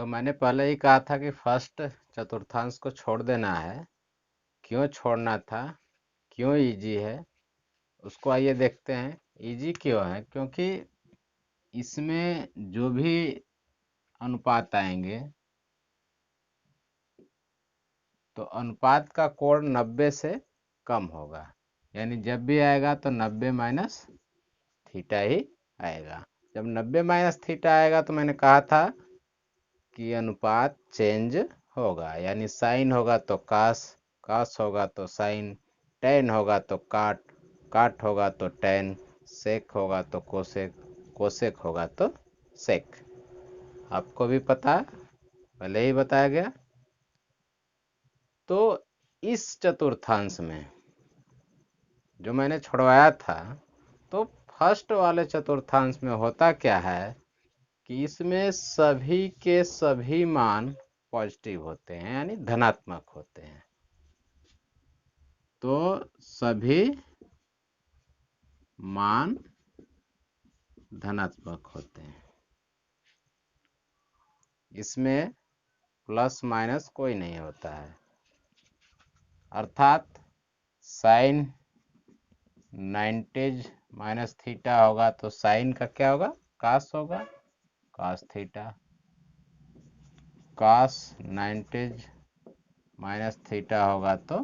तो मैंने पहले ही कहा था कि फर्स्ट चतुर्थांश को छोड़ देना है। क्यों छोड़ना था, क्यों इजी है, उसको आइए देखते हैं। इजी क्यों है? क्योंकि इसमें जो भी अनुपात आएंगे तो अनुपात का कोण 90 से कम होगा। यानी जब भी आएगा तो 90 माइनस थीटा ही आएगा। जब 90 माइनस थीटा आएगा तो मैंने कहा था कि अनुपात चेंज होगा। यानी साइन होगा तो कास, कास होगा तो साइन, टेन होगा तो काट, काट होगा तो टेन, सेक होगा तो कोसेक, कोसेक होगा तो सेक। आपको भी पता है, पहले ही बताया गया। तो इस चतुर्थांश में जो मैंने छुड़वाया था, तो फर्स्ट वाले चतुर्थांश में होता क्या है कि इसमें सभी के सभी मान पॉजिटिव होते हैं, यानी धनात्मक होते हैं। तो सभी मान धनात्मक होते हैं, इसमें प्लस माइनस कोई नहीं होता है। अर्थात साइन 90 माइनस थीटा होगा तो साइन का क्या होगा, कास होगा, कास थीटा। कास 90 माइनस थीटा होगा तो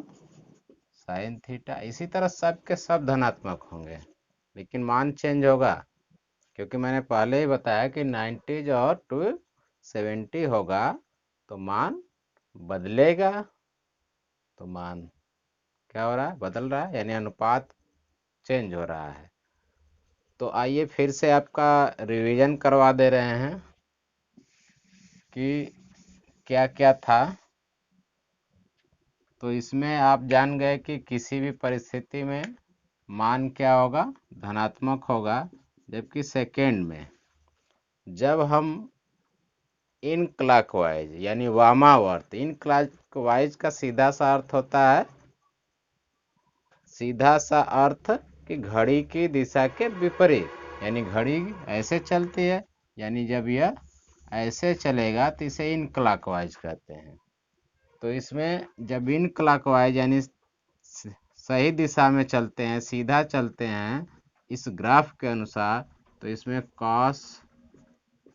साइन थीटा। इसी तरह सब के सब धनात्मक होंगे, लेकिन मान चेंज होगा, क्योंकि मैंने पहले ही बताया कि 90 और 270 होगा तो मान बदलेगा। तो मान क्या हो रहा है, बदल रहा है, यानी अनुपात चेंज हो रहा है। तो आइए फिर से आपका रिवीजन करवा दे रहे हैं कि क्या क्या था। तो इसमें आप जान गए कि किसी भी परिस्थिति में मान क्या होगा, धनात्मक होगा। जबकि सेकेंड में जब हम इन क्लॉकवाइज यानी वामावर्त, इन क्लॉकवाइज का सीधा सा अर्थ होता है, सीधा सा अर्थ कि घड़ी की दिशा के विपरीत। यानी घड़ी ऐसे चलती है, यानी जब यह ऐसे चलेगा तो इसे इन क्लॉकवाइज कहते हैं। तो इसमें जब इन क्लॉकवाइज यानी सही दिशा में चलते हैं, सीधा चलते हैं इस ग्राफ के अनुसार, तो इसमें कॉस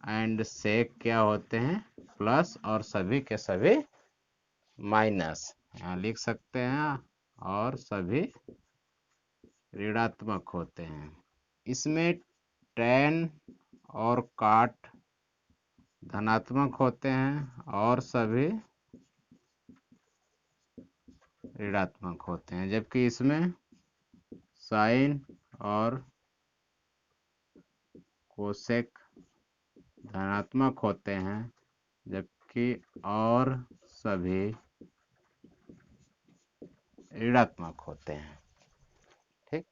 एंड सेक क्या होते हैं, प्लस, और सभी के सभी माइनस। यहाँ लिख सकते हैं, और सभी ऋणात्मक होते हैं। इसमें टेन और काट धनात्मक होते हैं और सभी ऋणात्मक होते हैं। जबकि इसमें साइन और कोसेक धनात्मक होते हैं, जबकि और सभी ऋणात्मक होते हैं। ठीक,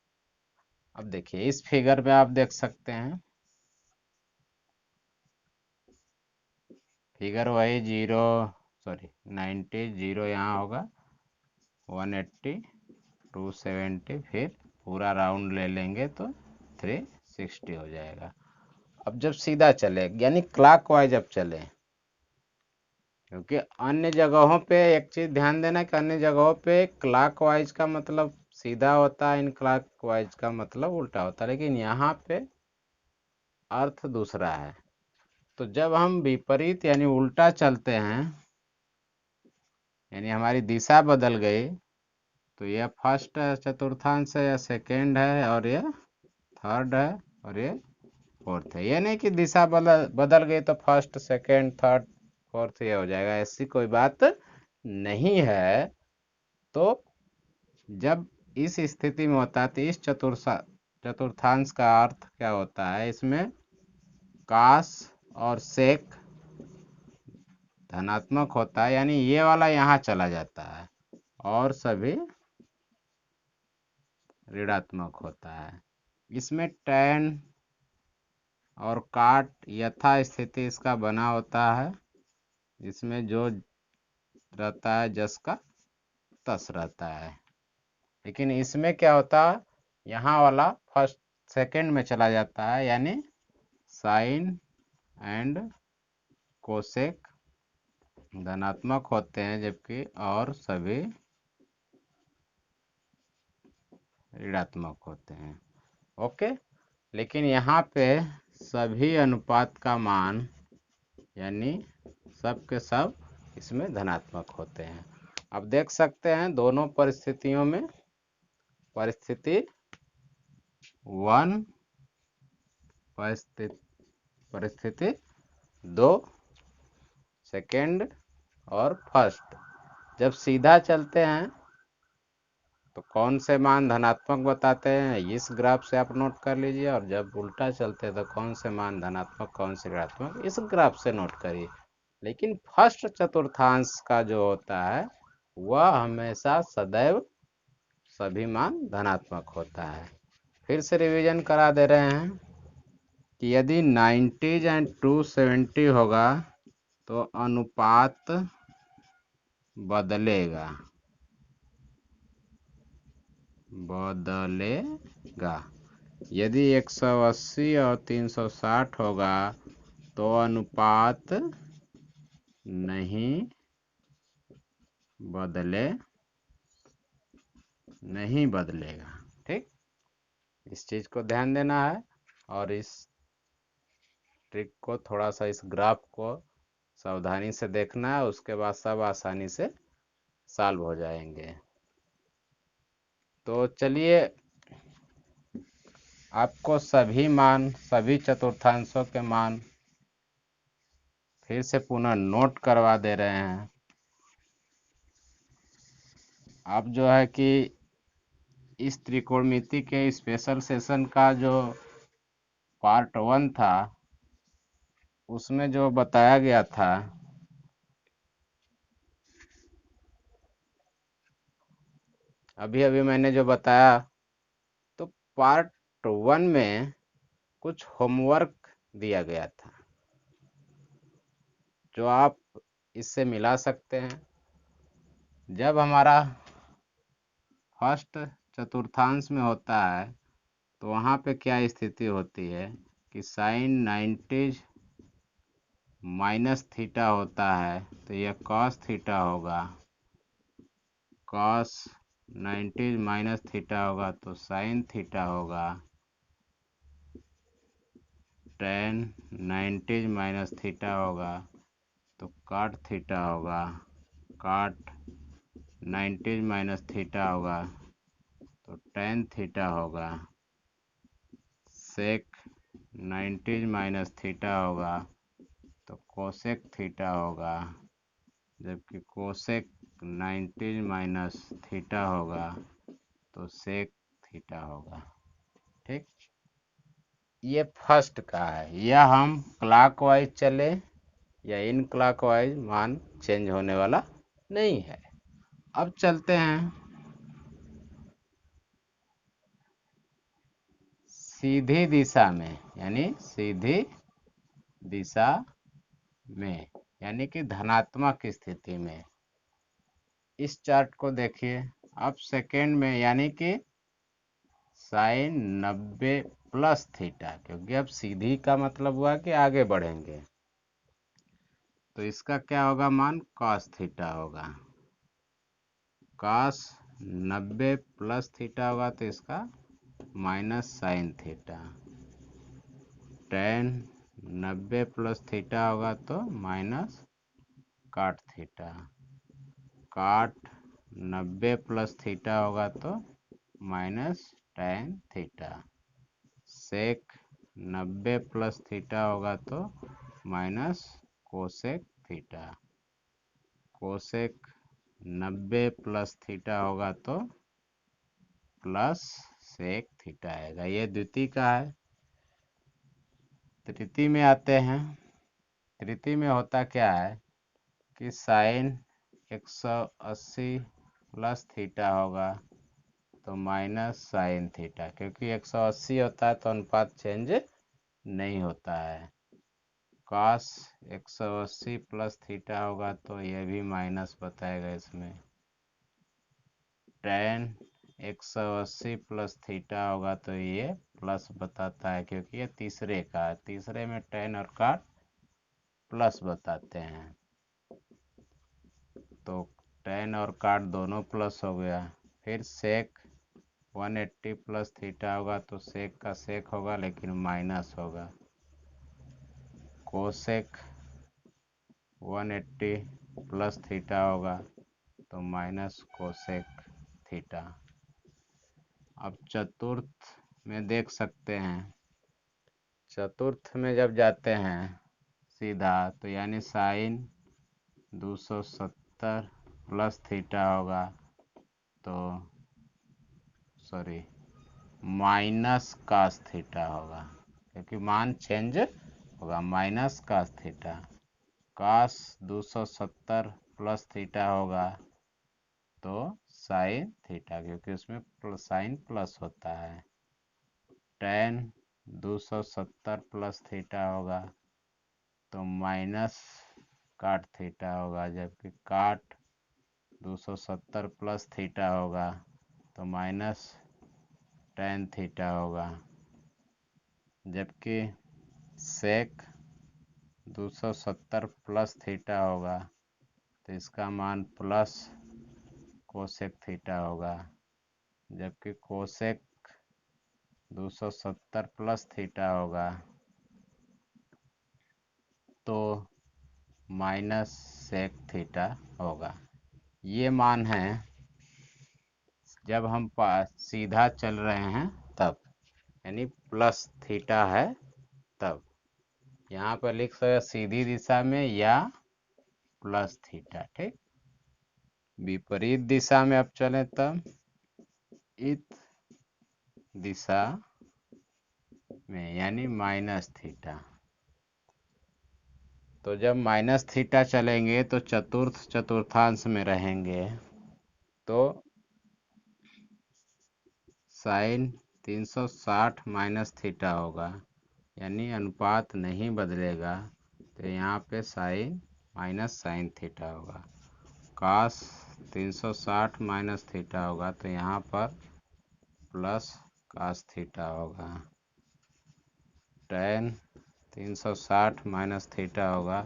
अब देखिए इस फिगर में आप देख सकते हैं, फिगर वही 90 0 यहाँ होगा, 180 270, फिर पूरा राउंड ले लेंगे तो 360 हो जाएगा। अब जब सीधा चले यानी क्लॉकवाइज अब चले, क्योंकि अन्य जगहों पे एक चीज ध्यान देना कि अन्य जगहों पे क्लॉकवाइज का मतलब सीधा होता है, इन क्लॉकवाइज का मतलब उल्टा होता है, लेकिन यहाँ पे अर्थ दूसरा है। तो जब हम विपरीत यानी उल्टा चलते हैं, यानी हमारी दिशा बदल गई, तो यह फर्स्ट चतुर्थांश है, यह सेकेंड है, और यह थर्ड है, और ये फोर्थ है। ये नहीं कि दिशा बदल गई तो फर्स्ट सेकेंड थर्ड फोर्थ ये हो जाएगा, ऐसी कोई बात नहीं है। तो जब इस स्थिति में होता है तो इस चतुर्थांश का अर्थ क्या होता है, इसमें कास और सेक धनात्मक होता है, यानी ये वाला यहाँ चला जाता है, और सभी ऋणात्मक होता है। इसमें टैन और काट यथा स्थिति इसका बना होता है, इसमें जो रहता है जस का तस रहता है। लेकिन इसमें क्या होता है, यहाँ वाला फर्स्ट सेकेंड में चला जाता है, यानी साइन एंड कोसेक धनात्मक होते हैं, जबकि और सभी ऋणात्मक होते हैं। ओके, लेकिन यहाँ पे सभी अनुपात का मान यानी सब के सब इसमें धनात्मक होते हैं। अब देख सकते हैं दोनों परिस्थितियों में, परिस्थिति 1, परिस्थिति 2, सेकेंड और फर्स्ट, जब सीधा चलते हैं तो कौन से मान धनात्मक बताते हैं, इस ग्राफ से आप नोट कर लीजिए, और जब उल्टा चलते हैं तो कौन से मान धनात्मक कौन से ऋणात्मक, इस ग्राफ से नोट करिए। लेकिन फर्स्ट चतुर्थांश का जो होता है वह हमेशा सदैव सभी मान धनात्मक होता है। फिर से रिवीजन करा दे रहे हैं कि यदि 90s एंड 270 होगा तो अनुपात बदलेगा, यदि 180 और 360 होगा तो अनुपात नहीं बदलेगा। ठीक, इस चीज को ध्यान देना है, और इस ट्रिक को थोड़ा सा, इस ग्राफ को सावधानी से देखना है, उसके बाद सब आसानी से सॉल्व हो जाएंगे। तो चलिए, आपको सभी मान, सभी चतुर्थांशों के मान फिर से पुनः नोट करवा दे रहे हैं। अब जो है कि इस त्रिकोणमिति के स्पेशल सेशन का जो पार्ट 1 था उसमें जो बताया गया था, अभी अभी मैंने जो बताया, तो पार्ट 1 में कुछ होमवर्क दिया गया था जो आप इससे मिला सकते हैं। जब हमारा फर्स्ट चतुर्थांश में होता है तो वहाँ पे क्या स्थिति होती है कि साइन 90 माइनस थीटा होता है, तो यह कॉस थीटा होगा, कॉस 90 माइनस थीटा होगा तो साइन थीटा होगा, टेन 90 माइनस थीटा होगा तो काट थीटा होगा, काट 90 माइनस थीटा होगा तो टेन थीटा होगा, सेक 90 माइनस थीटा होगा तो कोसेक थीटा होगा, जबकि कोसेक 90 माइनस थीटा होगा तो सेक थीटा होगा। ठीक, ये फर्स्ट का है, यह हम क्लॉकवाइज चले या इन क्लॉकवाइज मान चेंज होने वाला नहीं है। अब चलते हैं सीधी दिशा में, यानी सीधी दिशा में, यानी कि धनात्मक स्थिति में। इस चार्ट को देखिए, अब सेकेंड में, यानी कि साइन 90 प्लस थीटा, क्योंकि अब सीधी का मतलब हुआ कि आगे बढ़ेंगे, तो इसका क्या होगा मान, कॉस थीटा होगा, कॉस 90 प्लस थीटा होगा तो इसका minus sine theta, ten 90 plus theta होगा तो माइनस काट थीटा, काट 90 प्लस थीटा होगा तो माइनस टेन थीटा, सेक 90 प्लस थीटा होगा तो minus cosec theta, cosec 90 plus theta होगा तो प्लस सेक थीटा आएगा। ये द्वितीय का है। तृतीय में आते हैं। तृतीय में होता क्या है कि साइन 180 प्लस थीटा होगा तो माइनस साइन थीटा, क्योंकि 180 होता है तो अनुपात चेंज नहीं होता है। कॉस 180 प्लस थीटा होगा तो यह भी माइनस बताएगा इसमें। टेन 180 प्लस थीटा होगा तो ये प्लस बताता है, क्योंकि ये तीसरे का है, तीसरे में टेन और काट प्लस बताते हैं। तो tan और काट दोनों प्लस हो गया। फिर सेक 180 प्लस थीटा होगा तो सेक का सेक होगा लेकिन माइनस होगा। कोसेक 180 प्लस थीटा होगा तो माइनस कोसेक थीटा। अब चतुर्थ में देख सकते हैं, चतुर्थ में जब जाते हैं सीधा तो यानी साइन 270 प्लस थीटा होगा तो सॉरी माइनस कास थीटा होगा, क्योंकि मान चेंज होगा। माइनस कास थीटा, कास 270 प्लस थीटा होगा तो साइन थीटा, क्योंकि उसमें साइन प्लस होता है। tan 270 प्लस थीटा होगा तो माइनस काट थीटा होगा, जबकि काट 270 प्लस थीटा होगा तो माइनस tan थीटा होगा। जबकि सेक 270 प्लस थीटा होगा तो इसका मान प्लस कोसेक थीटा होगा। जबकि कोसेक 270 प्लस थीटा होगा तो माइनस सेक थीटा होगा। ये मान है जब हम सीधा चल रहे हैं तब, यानी प्लस थीटा है तब। यहाँ पर लिख सकते सीधी दिशा में या प्लस थीटा, ठीक। विपरीत दिशा में अब चलें तब इस दिशा में यानी माइनस थीटा। तो जब माइनस थीटा चलेंगे तो चतुर्थांश में रहेंगे तो साइन 360 माइनस थीटा होगा, यानी अनुपात नहीं बदलेगा तो यहाँ पे साइन माइनस साइन थीटा होगा। कास 360 माइनस थीटा होगा तो यहाँ पर प्लस कास थीटा होगा। tan 360 माइनस थीटा होगा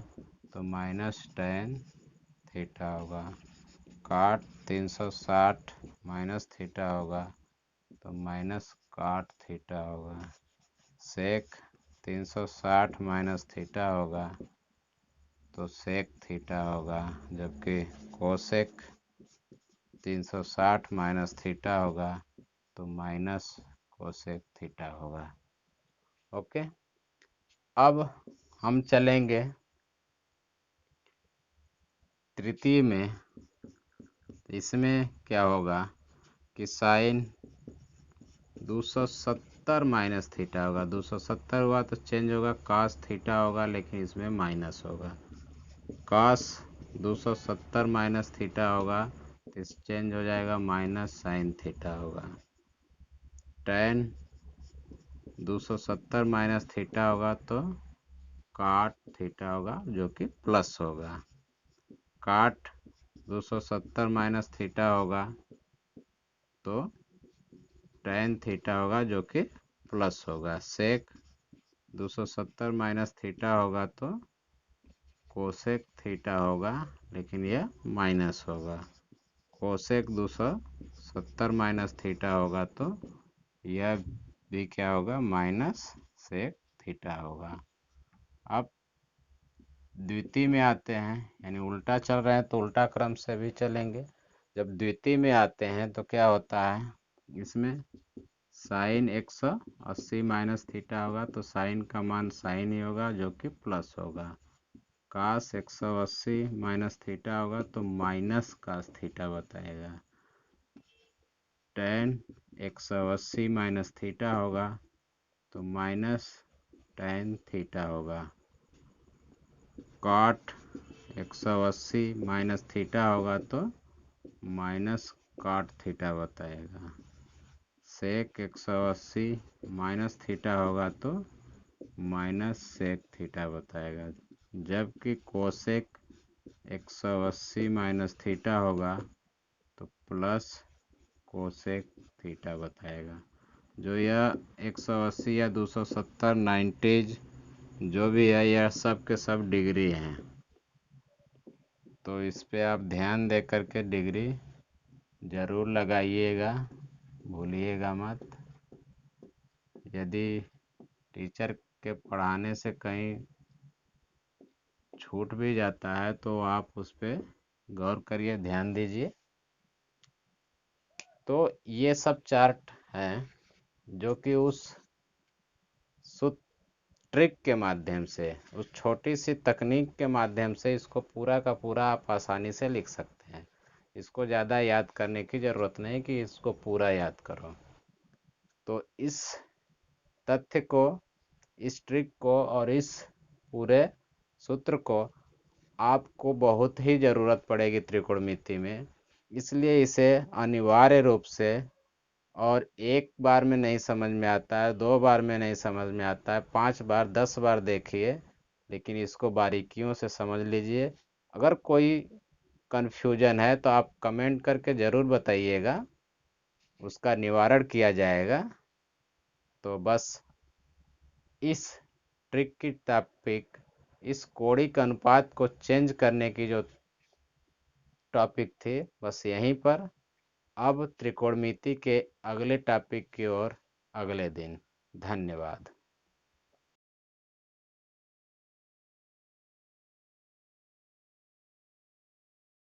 तो माइनस tan थीटा होगा। काट 360 माइनस थीटा होगा तो माइनस काट थीटा होगा। सेक 360 माइनस थीटा होगा तो सेक थीटा होगा। जबकि कोसेक 360 माइनस थीटा होगा तो माइनस कोसेक थीटा होगा। ओके, अब हम चलेंगे तृतीय में। इसमें क्या होगा कि साइन 270 माइनस थीटा होगा, 270 हुआ तो चेंज होगा कास थीटा होगा, लेकिन इसमें माइनस होगा। कास 270 माइनस थीटा होगा तो इस चेंज हो जाएगा माइनस साइन थीटा होगा। tan 270 माइनस थीटा होगा तो काट थीटा होगा जो कि प्लस होगा। काट 270 माइनस थीटा होगा तो tan थीटा होगा जो कि प्लस होगा। सेक 270 माइनस थीटा होगा तो कोसेक थीटा होगा, लेकिन यह माइनस होगा। कोसेक 270 माइनस थीटा होगा तो यह भी क्या होगा, माइनस सेक थीटा होगा। अब द्वितीय में आते हैं, यानी उल्टा चल रहे हैं तो उल्टा क्रम से भी चलेंगे। जब द्वितीय में आते हैं तो क्या होता है, इसमें साइन 180 माइनस थीटा होगा तो साइन का मान साइन ही होगा जो कि प्लस होगा। कास 180 माइनस थीटा होगा तो माइनस कास थीटा बताएगा। tan 180 माइनस थीटा होगा तो माइनस tan थीटा होगा। काट 180 माइनस थीटा होगा तो माइनस काट थीटा बताएगा। सेक 180 माइनस थीटा होगा तो माइनस सेक थीटा बताएगा। जबकि कोसेक 180 माइनस थीटा होगा तो प्लस कोसेक थीटा बताएगा। जो यह 180 या 270 90 जो भी है, यह सब के सब डिग्री हैं। तो इस पे आप ध्यान दे करके डिग्री ज़रूर लगाइएगा, भूलिएगा मत। यदि टीचर के पढ़ाने से कहीं छूट भी जाता है तो आप उस पर गौर करिए, ध्यान दीजिए। तो ये सब चार्ट हैं जो कि उस सूत्र ट्रिक के माध्यम से, उस छोटी सी तकनीक के माध्यम से इसको पूरा का पूरा आप आसानी से लिख सकते हैं। इसको ज़्यादा याद करने की ज़रूरत नहीं कि इसको पूरा याद करो। तो इस तथ्य को, इस ट्रिक को और इस पूरे सूत्र को आपको बहुत ही ज़रूरत पड़ेगी त्रिकोणमिति में। इसलिए इसे अनिवार्य रूप से, और एक बार में नहीं समझ में आता है, 2 बार में नहीं समझ में आता है, 5 बार 10 बार देखिए, लेकिन इसको बारीकियों से समझ लीजिए। अगर कोई कन्फ्यूजन है तो आप कमेंट करके ज़रूर बताइएगा, उसका निवारण किया जाएगा। तो बस इस ट्रिक की टॉपिक, इस कोणिक अनुपात को चेंज करने की जो टॉपिक थी, बस यहीं पर। अब त्रिकोणमिति के अगले टॉपिक की ओर अगले दिन। धन्यवाद।